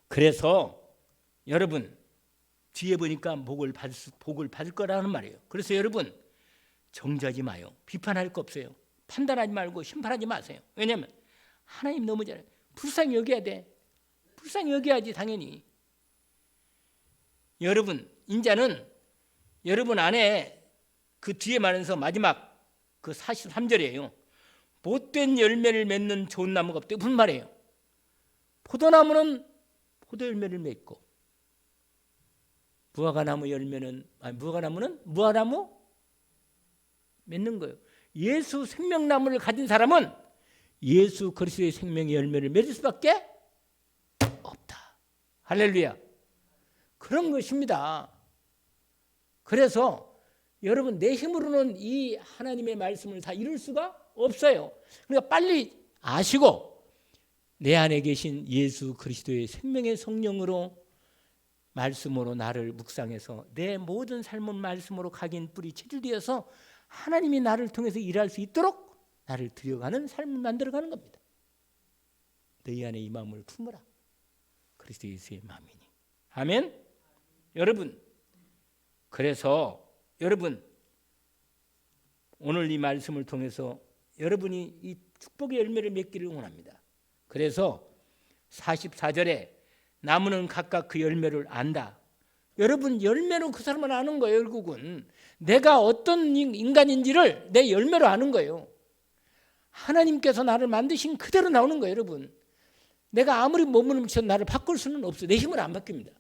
S1: 그래서 여러분 뒤에 보니까 복을 받을 거라는 말이에요. 그래서 여러분 정죄하지 마요. 비판할 거 없어요. 판단하지 말고 심판하지 마세요. 왜냐하면 하나님 너무 잘해요. 불쌍히 여겨야 돼. 불쌍히 여겨야지 당연히. 여러분 인자는 여러분 안에 그 뒤에 말하면서 마지막 그 43절이에요. 못된 열매를 맺는 좋은 나무가 없대. 무슨 말이에요? 포도나무는 포도 열매를 맺고 무화과나무는 무화과나무 맺는 거예요. 예수 생명나무를 가진 사람은 예수 그리스도의 생명의 열매를 맺을 수밖에 없다. 할렐루야. 그런 것입니다. 그래서 여러분 내 힘으로는 이 하나님의 말씀을 다 이룰 수가 없어요. 그러니까 빨리 아시고 내 안에 계신 예수 그리스도의 생명의 성령으로 말씀으로 나를 묵상해서 내 모든 삶은 말씀으로 각인 뿌리 체질되어서 하나님이 나를 통해서 일할 수 있도록 나를 들여가는 삶을 만들어가는 겁니다. 너희 안에 이 마음을 품으라. 그리스도 예수의 마음이니. 아멘. 여러분 그래서 여러분 오늘 이 말씀을 통해서 여러분이 이 축복의 열매를 맺기를 원합니다. 그래서 44절에 나무는 각각 그 열매를 안다. 여러분 열매로 그 사람을 아는 거예요. 결국은 내가 어떤 인간인지를 내 열매로 아는 거예요. 하나님께서 나를 만드신 그대로 나오는 거예요. 여러분 내가 아무리 몸을 묻혀도 나를 바꿀 수는 없어요. 내 힘으로 안 바뀝니다.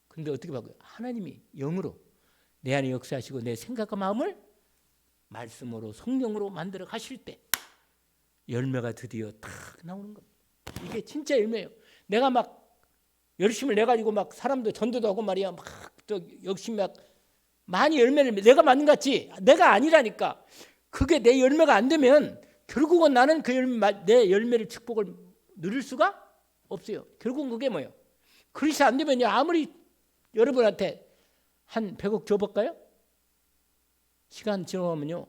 S1: 근데 어떻게 바꿔요? 하나님이 영으로 내 안에 역사하시고 내 생각과 마음을 말씀으로 성령으로 만들어 가실 때 열매가 드디어 탁 나오는 겁니다. 이게 진짜 열매예요. 내가 막 열심을 내가지고 막 사람도 전도도 하고 말이야 막 또 열심히 막 많이 열매를 내가 만든 것 같지 내가 아니라니까. 그게 내 열매가 안 되면 결국은 나는 그 내 열매를 축복을 누릴 수가 없어요. 결국은 그게 뭐예요? 그릇이 안 되면 아무리 여러분한테 한 100억 줘볼까요? 시간 지나면요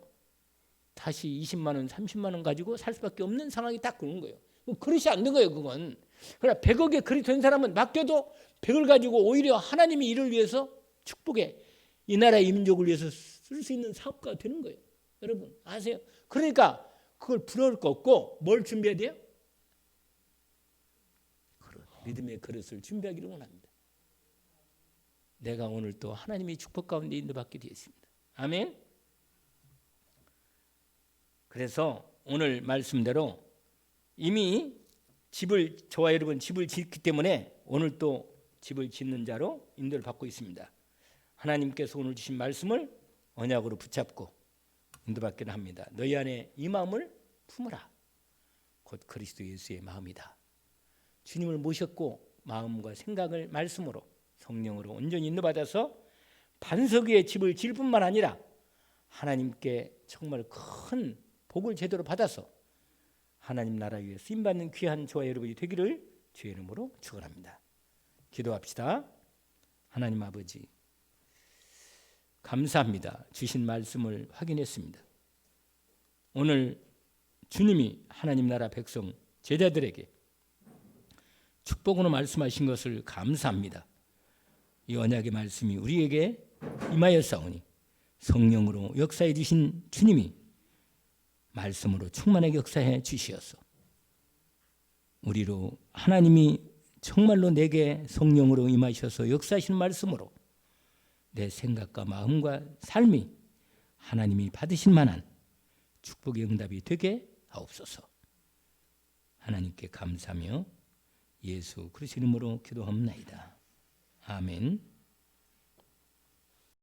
S1: 다시 20만 원, 30만 원 가지고 살 수밖에 없는 상황이 딱 그런 거예요. 그릇이 안 된 거예요. 그건. 그러나 100억의 그릇이 된 사람은 맡겨도 100을 가지고 오히려 하나님의 일을 위해서 축복에 이 나라의 민족을 위해서 쓸 수 있는 사업가가 되는 거예요. 여러분 아세요? 그러니까 그걸 부러울 거 없고 뭘 준비해야 돼요? 믿음의 그릇을 준비하기를 원합니다. 내가 오늘 또 하나님의 축복 가운데 인도받게 되었습니다. 아멘. 그래서 오늘 말씀대로 이미 저와 여러분 집을 짓기 때문에 오늘 또 집을 짓는 자로 인도를 받고 있습니다. 하나님께서 오늘 주신 말씀을 언약으로 붙잡고 인도받기를 합니다. 너희 안에 이 마음을 품으라. 곧 그리스도 예수의 마음이다. 주님을 모셨고 마음과 생각을 말씀으로 성령으로 온전히 인도받아서 반석 위에 집을 지을 뿐만 아니라 하나님께 정말 큰 복을 제대로 받아서 하나님 나라 위에 쓰임받는 귀한 저와 여러분이 되기를 주의 이름으로 축원합니다. 기도합시다. 하나님 아버지, 감사합니다. 주신 말씀을 확인했습니다. 오늘 주님이 하나님 나라 백성 제자들에게 축복으로 말씀하신 것을 감사합니다. 이 언약의 말씀이 우리에게 임하였사오니 성령으로 역사해 주신 주님이 말씀으로 충만하게 역사해 주시어서 우리로 하나님이 정말로 내게 성령으로 임하셔서 역사하시는 말씀으로 내 생각과 마음과 삶이 하나님이 받으실 만한 축복의 응답이 되게 하옵소서. 하나님께 감사하며 예수 그리스도 이름으로 기도합나이다. 아멘.